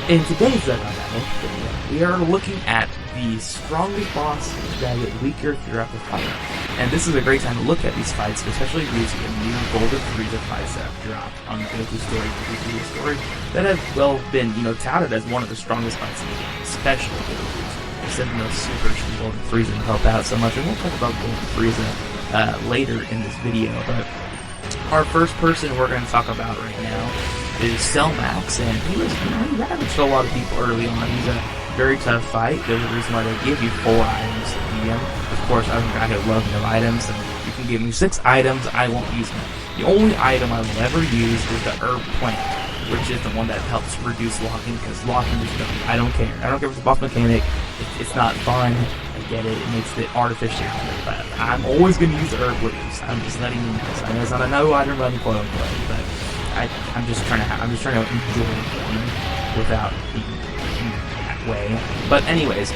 In today's Dokkan Battle video, we are looking at the strongest boss that get weaker throughout the fight. And this is a great time to look at these fights, especially using a new Golden Frieza fight that dropped on the Goku story that has, well, been, touted as one of the strongest fights in the game, especially Goku. Send those supers from Golden Frieza to help out so much, and we'll talk about Golden Frieza later in this video. But our first person we're going to talk about right now is Max, and he ravaged a lot of people early on. He's a very tough fight. There's a reason why they give you 4 items to beat him. Of course, I'm a guy who loves no items, so you can give me 6 items, I won't use them. The only item I will ever use is the herb plant, which is the one that helps reduce locking, because locking is dumb. I don't care. I don't care if it's a boss mechanic. It's not fun. I get it. It makes it artificial. But I'm always going to use the herb leaves. I'm just letting you know. I know it's not a no item run, quote unquote, but I'm just trying to enjoy the game without being that way. But anyways,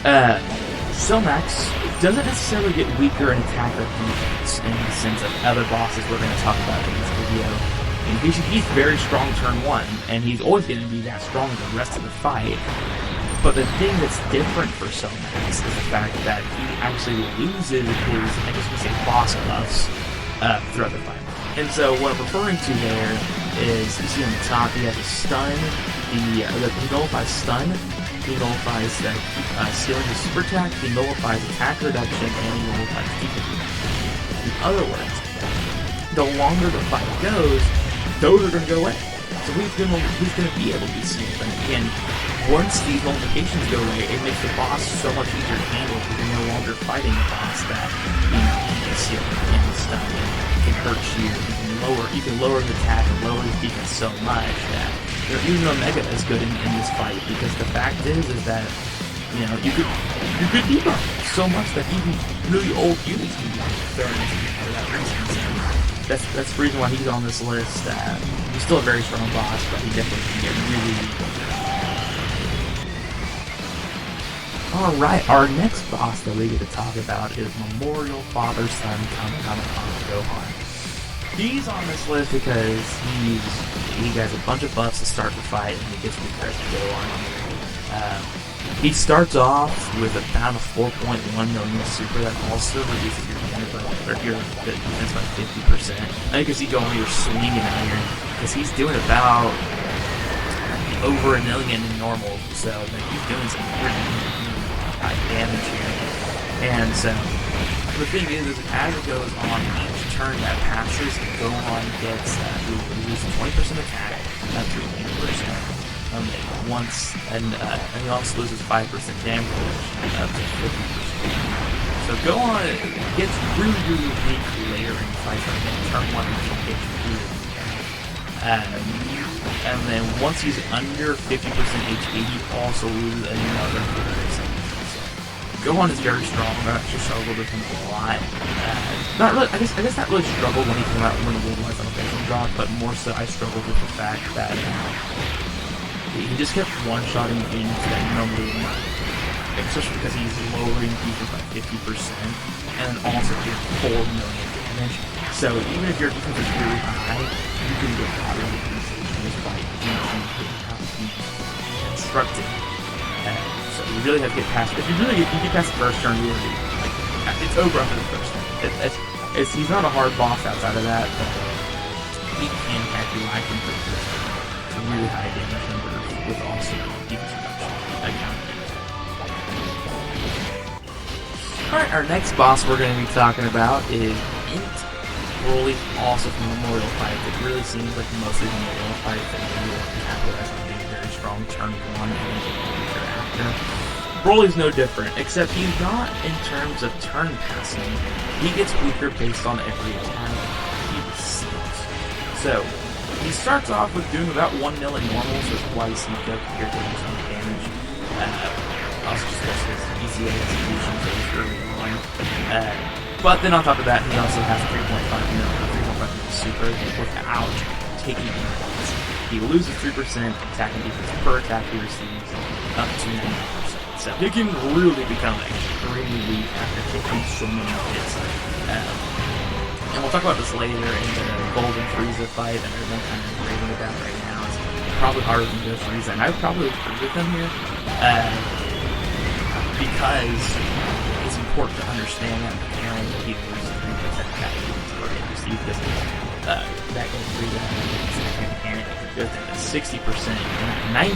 Max doesn't necessarily get weaker in attack or defense in the sense of other bosses we're going to talk about in this video. And he's very strong turn 1, and he's always going to be that strong the rest of the fight. But the thing that's different for Max is the fact that he actually loses his, I guess we say, boss buffs throughout the fight. And so what I'm referring to there is, you see on the top, he has a stun, he nullifies stun, he nullifies that stealing his super attack, he nullifies attack reduction, and he nullifies defense reduction. In other words, the longer the fight goes, those are going to go away. So he's going to be able to be sealed. And again, once these nullifications go away, it makes the boss so much easier to handle because you're no longer fighting a boss that he can seal and stun and can hurt you. You can lower his attack and lower his defense so much that even Omega is good in this fight, because the fact is that you could debug so much that even really old units can be thrown into for that reason. So that's the reason why he's on this list. He's still a very strong boss, but he definitely can get really. Alright, our next boss that we get to talk about is Memorial Father-Son Kamehameha Gohan. He's on this list because he has a bunch of buffs to start the fight, and he gets weaker as we go on. He starts off with about a 4.1 million super that also reduces your defense by 50%. And you can see going, you're swinging iron, because he's doing about over 1 million in normal, so he's doing some pretty high damage here. And so the thing is as it goes on, each turn that passes, Gohan gets he loses 20% attack up to 80%. And he also loses 5% damage reduction up to 50%. So Gohan gets really weak later in fights. Turn 1 gets really weak. And then once he's under 50% HP, he also loses another 50%. Gohan is very strong. I actually struggled with him a lot. Not really. I guess not really struggled when he came out when he was on a Red Zone drop, but more so I struggled with the fact that he just kept one-shotting units that normally would not, especially because he's lowering defense by 50%, and also doing 4 million damage. So even if your defense is really high, you can get really easy in this fight. You can how he's constructed. So you really have to get past. If you get past the first turn, you already it's over after the first turn. He's not a hard boss outside of that, but he can have you lacking for really high damage numbers with also defense reduction. Alright, our next boss we're going to be talking about is Broly, also from Memorial Fights. It really seems like most of the Memorial Fights that really capitalize on being very strong turn 1 and after. Broly's no different, except he's not in terms of turn passing. He gets weaker based on every attack he receives. So he starts off with doing about 1 mil in normal, so twice he goes here doing some damage. Also just gets his ECA execution phase early on. But then on top of that, he also has 3.5 mil super without taking any points. He loses 3% attack and defense per attack he receives, up to 90%. So he can really become extremely weak after taking so many hits. And we'll talk about this later in the Golden Frieza fight that everyone kind of raving about right now. probably harder than Golden Frieza, and I would probably agree with them here, because it's important to understand that he loses 3% attack defense per because that Golden Frieza mechanic goes down to 60% and 90%,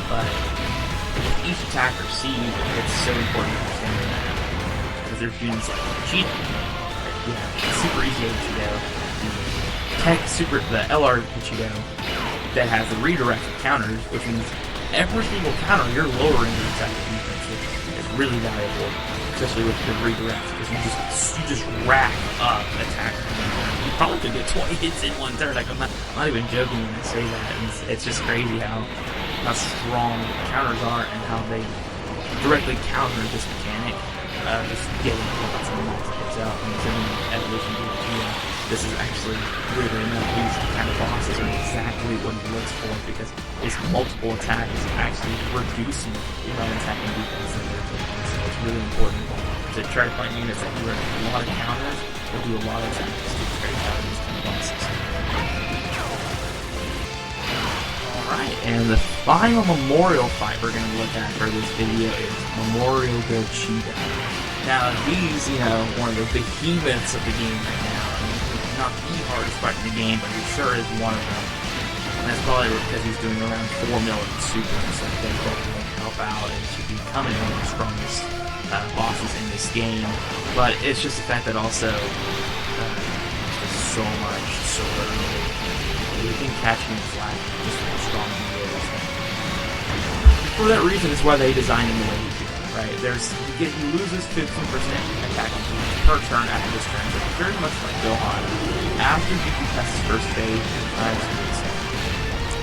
but each attack received, it's so important to understand that, because there's units like Gogeta, super easy Gogeta, the LR Gogeta that has the redirect counters, which means every single counter you're lowering your attack defense, which is really valuable, especially with the redirect, because you just rack up attack. You probably could get 20 hits in one turn. Like, I'm not even joking when I say that. It's just crazy how strong counters are and how they directly counter this mechanic. Just getting lots and lots of hits out and sending evolution to Gogeta. This is actually, weirdly enough, these kind of bosses are exactly what he looks for, because his multiple attacks is actually reducing the amount of attacking defense that they're taking. So it's really important to try to find units that do a lot of counters or do a lot of attacks to try to counter these kind of bosses. Alright, and the final memorial fight we're going to look at for this video is Memorial Gogeta. Now, these, one of the behemoths of the game right now. Not the hardest fight in the game, but he sure is one of them. And that's probably because he's doing around 4 million supers, so they both will help out and should be becoming one of the strongest bosses in this game. But it's just the fact that also so much, so early. You can catch him flat, just how strong he is. For that reason, it's why they designed him the way he did. Right, he loses 15% attacking per turn after this turn, so very much like Gohan. After he passes his first phase,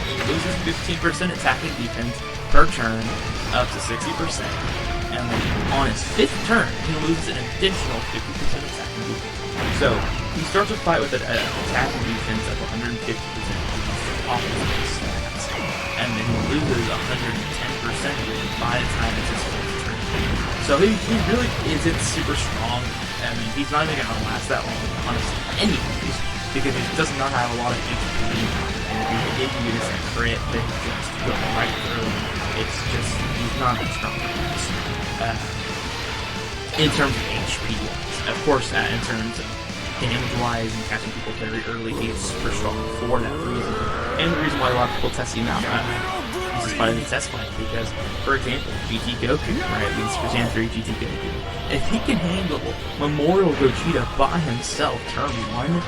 he loses 15% attacking defense per turn, up to 60%, and then on his 5th turn, he loses an additional 50% attacking defense. So he starts a fight with an attacking defense of 150% off of his stats, and then he loses 110% by the time it's his 5th turn. So he really isn't super strong. I mean, he's not even going to last that long, honestly, anyways, because he does not have a lot of HP, and if you hit units that crit, they just go right through. It's just, he's not that strong. In terms of HP wise, of course, in terms of damage wise and catching people very early, he is super strong for that reason. And the reason why a lot of people test him out. This is part of the test fight because, for example, GT Goku, right, these for Gen 3 GT Goku, if he can handle Memorial Gogeta by himself turn 1,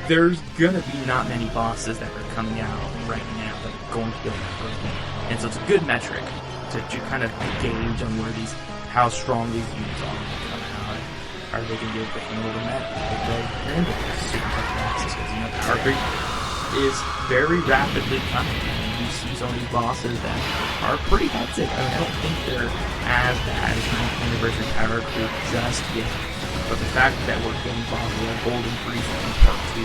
there's gonna be not many bosses that are coming out right now that are going to be able to hurt him. And so it's a good metric to kind of gauge on where how strong these units are when they come out. Are they gonna be able to handle the meta? Are they handle super tough bosses? Because power creep is very rapidly coming. You see some of these bosses that are pretty hectic. I mean, I don't think they're as bad as 9th Anniversary Power Creep just yet. But the fact that we're getting bosses like Golden Frieza in Part 2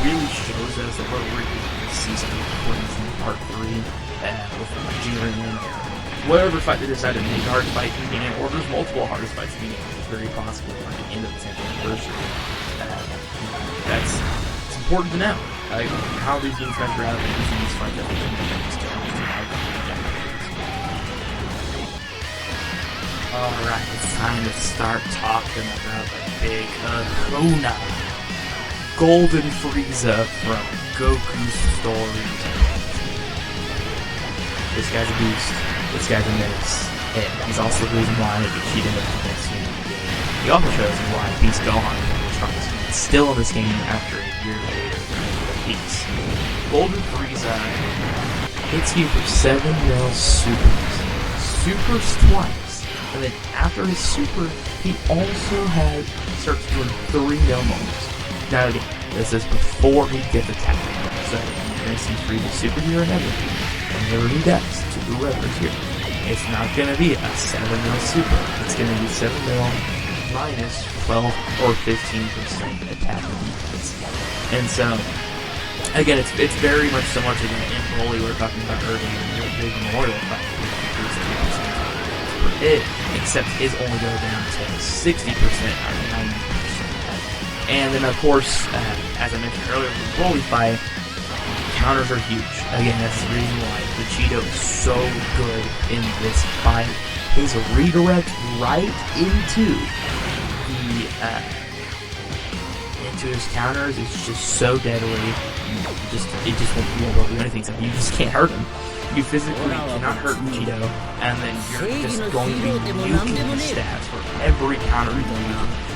really shows us that we're really going to see some importance in Part 3 with Jiren and whatever fight they decide to make a hard fight convenient, or there's multiple hardest fights convenient. It's very possible at the end of the 10th Anniversary. It's important to know. How these units measure out and using these fights that Alright, it's time to start talking about the big Kahuna. Golden Frieza from Goku's story. This guy's a beast. This guy's a menace. And he's also the reason why Vegeta is the best unit in the game. He also shows why Beast Gohan is one of the strongest units still in this game after a year later. Golden Frieza hits you for 7 mil supers twice, and then after his super, he also starts doing 3 mil moments. Now again, this is before he gets attacked, so you're going to see Frieza super here and everything. Whenever he does, to whoever's here, it's not going to be a 7 mil super, it's going to be 7 mil minus 12 or 15% attack defense. And so, again, it's very much similar to the Broly we were talking about earlier in the big memorial fight. Per hit, except his only go down to 60% out of 90%. And then, of course, as I mentioned earlier, with the Broly fight, counters are huge. Again, that's the reason why Vegeta is so good in this fight. His redirect right into his counters is just so deadly. It just won't be able to do anything. So you just can't hurt him. You physically cannot hurt Vegeta, and then you're just going to be nuking his stats for every counter you use.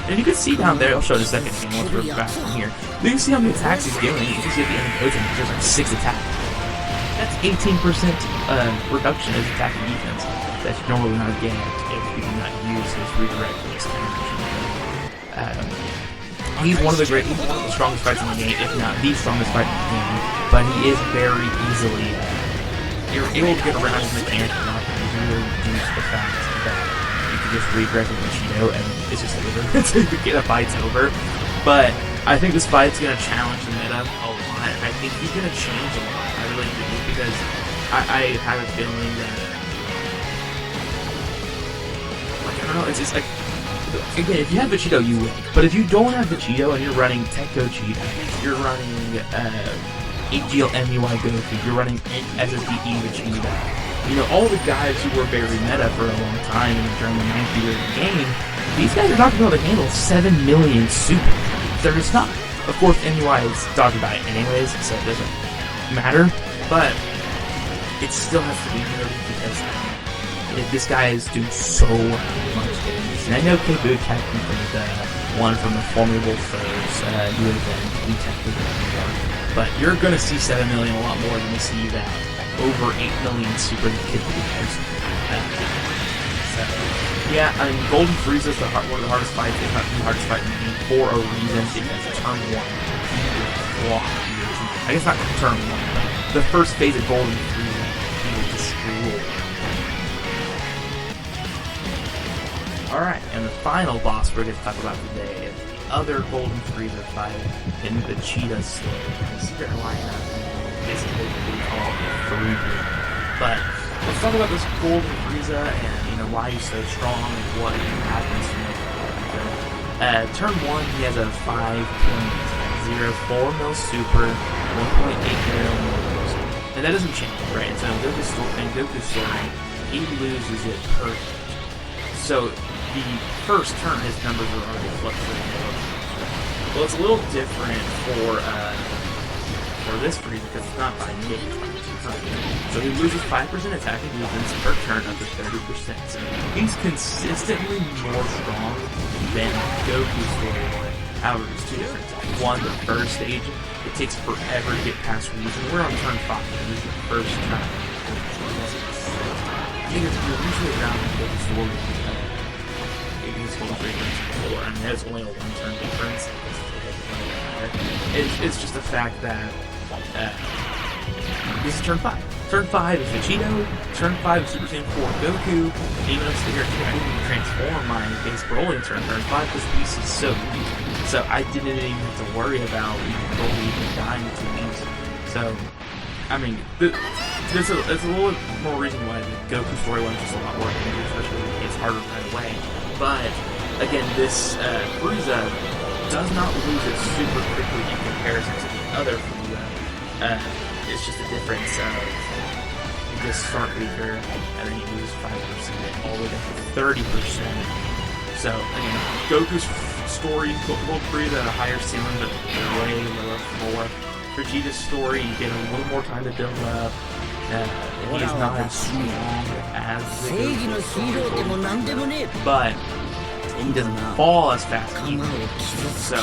And you can see down there, I'll show it in a second again once we're back from here. You can see how many attacks he's doing. You can see at the end of the coaching, there's like 6 attacks. That's 18% reduction in attacking defense that you normally not get if you do not use his redirect for this counters. He's one of the strongest fights in the game, if not the strongest fight in the game. But he is very easily, you're able to get around his mechanic a lot and really reduce the fact that you can just redirect with Vegeta and it's just over until you get a fight's over. But I think this fight's going to challenge the meta a lot. I think he's going to change a lot. I really do, because I have a feeling that, like, I don't know, it's just like, again, if you have Vegeta, you win. But if you don't have Vegeta and you're running Tecto Cheetah, you're running AGL MUI Goku, you're running SSDE Vegeta, you know, all the guys who were very meta for a long time during the 9th year of the game, these guys are not going to be able to handle 7 million super. They're just not. Of course, MUI is talking about it anyways, so it doesn't matter. But it still has to be noted because this guy is doing so much damage. And I know K-Boot technically the one from the Formidable Foes, who would have been technically more. But you're going to see 7 million a lot more than you see that over 8 million super Kid Boot. So, yeah, I mean, Golden Frieza is one of the hardest fights, if not the hardest fight in the game, for a reason, because turn 1, I guess not turn 1, but the first phase of Golden Frieza, he will destroy. Alright, and the final boss we're going to talk about today is the other Golden Frieza fight in Vegeta's story. The secret lineup is basically called Frieza. But let's talk about this Golden Frieza and, you know, why he's so strong and what happens to him. Turn 1, he has a 5.04 mil super, 1.8 mil mils. And that doesn't change, right? So in Goku's story, he loses it per turn. So the first turn, his numbers are already fluctuating. Well, it's a little different for this Frieza because it's not by hit. So he loses 5% attacking movements per turn up to 30%. So he's consistently more strong than Goku's storyline. However, there's two different things. One, the first stage, it takes forever to get past Frieza. We're on turn 5, and this is the first turn. You're usually around Goku's story. I mean, there's only a 1-turn difference. It's just the fact that this is turn 5. Turn 5 is Vegeta, turn 5 is Super Saiyan 4 Goku, and even if I didn't transform my base Broly in turn 5 because Beast is so weak. So I didn't even have to worry about Broly even dying too easy. So, I mean, there's a little more reason why the Goku storyline is just a lot more dangerous, especially when it gets harder right away. But again, this Frieza does not lose it super quickly in comparison to the other Frieza. It's just a difference of you just start weaker and then you lose 5% all the way down to 30%. So again, Goku's story, Gold Frieza at a higher ceiling but way lower floor. Vegeta's story, you get a little more time to build up. He is not as strong as the but he doesn't fall as fast either. So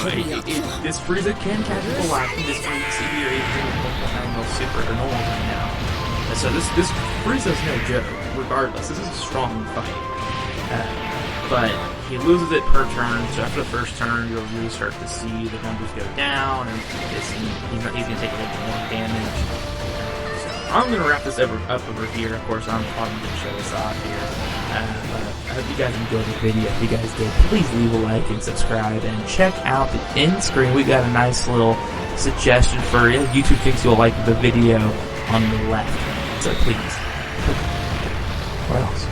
this Frieza can catch people lacking. This Frieza here is doing 1.9 mil super or normal right now. And so this Frieza is no joke, regardless. This is a strong fight. But he loses it per turn, so after the first turn, you'll really start to see the numbers go down, and he's going to take a little bit more damage. I'm going to wrap this up over here. Of course, I'm probably going to show this off here. But I hope you guys enjoyed the video. If you guys did, please leave a like and subscribe. And check out the end screen. We got a nice little suggestion for you. YouTube thinks you'll like the video on the left. So please. What else?